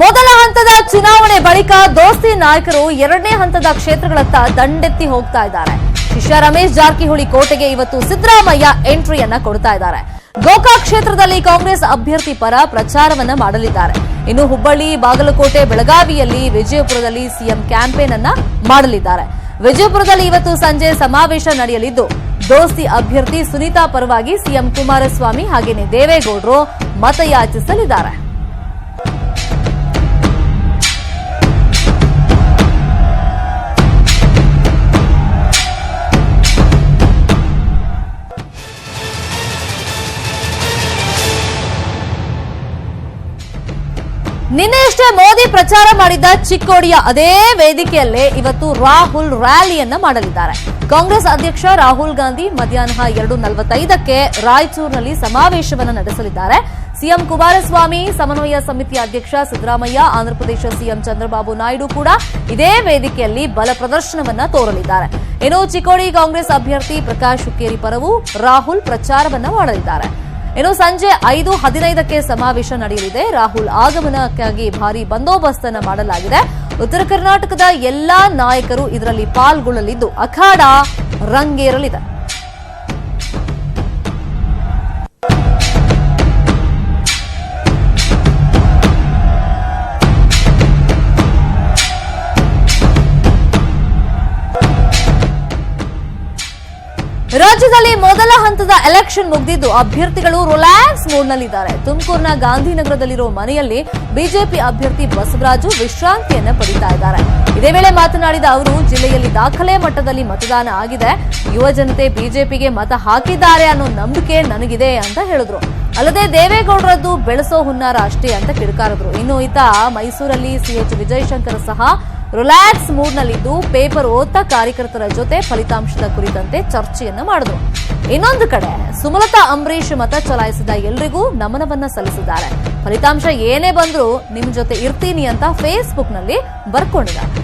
ಮೊದಲ ಹಂತದ ಚುನಾವಣೆ ಬಳಿಕ ದೋಸ್ತಿ ನಾಯಕರು ಎರಡನೇ ಹಂತದ ಕ್ಷೇತ್ರಗಳತ್ತ ದಂಡೆತ್ತಿ ಹೋಗ್ತಾ ಇದ್ದಾರೆ. ಶಿಷ್ಯ ರಮೇಶ್ ಜಾರಕಿಹೊಳಿ ಕೋಟೆಗೆ ಇವತ್ತು ಸಿದ್ದರಾಮಯ್ಯ ಎಂಟ್ರಿಯನ್ನ ಕೊಡ್ತಾ ಇದ್ದಾರೆ. ಗೋಕಾಕ್ ಕ್ಷೇತ್ರದಲ್ಲಿ ಕಾಂಗ್ರೆಸ್ ಅಭ್ಯರ್ಥಿ ಪರ ಪ್ರಚಾರವನ್ನ ಮಾಡಲಿದ್ದಾರೆ. ಇನ್ನು ಹುಬ್ಬಳ್ಳಿ, ಬಾಗಲಕೋಟೆ, ಬೆಳಗಾವಿಯಲ್ಲಿ, ವಿಜಯಪುರದಲ್ಲಿ ಸಿಎಂ ಕ್ಯಾಂಪೇನ್ ಅನ್ನ ಮಾಡಲಿದ್ದಾರೆ. ವಿಜಯಪುರದಲ್ಲಿ ಇವತ್ತು ಸಂಜೆ ಸಮಾವೇಶ ನಡೆಯಲಿದ್ದು, ದೋಸ್ತಿ ಅಭ್ಯರ್ಥಿ ಸುನೀತಾ ಪರವಾಗಿ ಸಿಎಂ ಕುಮಾರಸ್ವಾಮಿ ಹಾಗೇನೆ ದೇವೇಗೌಡರು ಮತಯಾಚಿಸಲಿದ್ದಾರೆ. ನಿನ್ನೆಯಷ್ಟೇ ಮೋದಿ ಪ್ರಚಾರ ಮಾಡಿದ್ದ ಚಿಕ್ಕೋಡಿಯ ಅದೇ ವೇದಿಕೆಯಲ್ಲೇ ಇವತ್ತು ರಾಹುಲ್ ರ್ಯಾಲಿಯನ್ನ ಮಾಡಲಿದ್ದಾರೆ. ಕಾಂಗ್ರೆಸ್ ಅಧ್ಯಕ್ಷ ರಾಹುಲ್ ಗಾಂಧಿ ಮಧ್ಯಾಹ್ನ 2:45ಕ್ಕೆ ರಾಯಚೂರಿನಲ್ಲಿ ಸಮಾವೇಶವನ್ನು ನಡೆಸಲಿದ್ದಾರೆ. ಸಿಎಂ ಕುಮಾರಸ್ವಾಮಿ, ಸಮನ್ವಯ ಸಮಿತಿ ಅಧ್ಯಕ್ಷ ಸಿದ್ದರಾಮಯ್ಯ, ಆಂಧ್ರಪ್ರದೇಶ ಸಿಎಂ ಚಂದ್ರಬಾಬು ನಾಯ್ಡು ಕೂಡ ಇದೇ ವೇದಿಕೆಯಲ್ಲಿ ಬಲ ಪ್ರದರ್ಶನವನ್ನ ತೋರಲಿದ್ದಾರೆ. ಇನ್ನು ಚಿಕ್ಕೋಡಿ ಕಾಂಗ್ರೆಸ್ ಅಭ್ಯರ್ಥಿ ಪ್ರಕಾಶ್ ಹುಕ್ಕೇರಿ ಪರವೂ ರಾಹುಲ್ ಪ್ರಚಾರವನ್ನ ಮಾಡಲಿದ್ದಾರೆ. ಇನ್ನು ಸಂಜೆ 5:15ಕ್ಕೆ ಸಮಾವೇಶ ನಡೆಯಲಿದೆ. ರಾಹುಲ್ ಆಗಮನಕ್ಕಾಗಿ ಭಾರೀ ಬಂದೋಬಸ್ತ್ ಅನ್ನು ಮಾಡಲಾಗಿದೆ. ಉತ್ತರ ಕರ್ನಾಟಕದ ಎಲ್ಲಾ ನಾಯಕರು ಇದರಲ್ಲಿ ಪಾಲ್ಗೊಳ್ಳಲಿದ್ದು ಅಖಾಡ ರಂಗೇರಲಿದೆ. ರಾಜ್ಯದಲ್ಲಿ ಮೊದಲ ಹಂತದ ಎಲೆಕ್ಷನ್ ಮುಗಿದಿದ್ದು ಅಭ್ಯರ್ಥಿಗಳು ರಿಲ್ಯಾಕ್ಸ್ ಮೂಡ್ನಲ್ಲಿದ್ದಾರೆ. ತುಮಕೂರಿನ ಗಾಂಧಿನಗರದಲ್ಲಿರುವ ಮನೆಯಲ್ಲಿ ಬಿಜೆಪಿ ಅಭ್ಯರ್ಥಿ ಬಸವರಾಜು ವಿಶ್ರಾಂತಿಯನ್ನ ಪಡಿತಾ ಇದ್ದಾರೆ. ಇದೇ ವೇಳೆ ಮಾತನಾಡಿದ ಅವರು, ಜಿಲ್ಲೆಯಲ್ಲಿ ದಾಖಲೆ ಮಟ್ಟದಲ್ಲಿ ಮತದಾನ ಆಗಿದೆ. ಯುವ ಜನತೆ ಬಿಜೆಪಿಗೆ ಮತ ಹಾಕಿದ್ದಾರೆ ಅನ್ನೋ ನಂಬಿಕೆ ನನಗಿದೆ ಅಂತ ಹೇಳಿದ್ರು. ಅಲ್ಲದೆ ದೇವೇಗೌಡರದ್ದು ಬೆಳೆಸೋ ಹುನ್ನಾರ ಅಷ್ಟೇ ಅಂತ ಕಿಡಿಕಾರಿದ್ರು. ಇನ್ನು ಈತ ಮೈಸೂರಲ್ಲಿ ಸಿಎಚ್ ವಿಜಯಶಂಕರ್ ಸಹ ರಿಲ್ಯಾಕ್ಸ್ ಮೂಡ್ನಲ್ಲಿದ್ದು ಪೇಪರ್ ಓದ್ತಾ ಕಾರ್ಯಕರ್ತರ ಜೊತೆ ಫಲಿತಾಂಶದ ಕುರಿತಂತೆ ಚರ್ಚೆಯನ್ನ ಮಾಡಿದ್ರು. ಇನ್ನೊಂದು ಕಡೆ ಸುಮಲತಾ ಅಂಬರೀಶ್ ಮತ ಚಲಾಯಿಸಿದ ಎಲ್ರಿಗೂ ನಮನವನ್ನ ಸಲ್ಲಿಸಿದ್ದಾರೆ. ಫಲಿತಾಂಶ ಏನೇ ಬಂದ್ರೂ ನಿಮ್ ಜೊತೆ ಇರ್ತೀನಿ ಅಂತ ಫೇಸ್ಬುಕ್ನಲ್ಲಿ ಬರ್ಕೊಂಡಿದ್ದಾರೆ.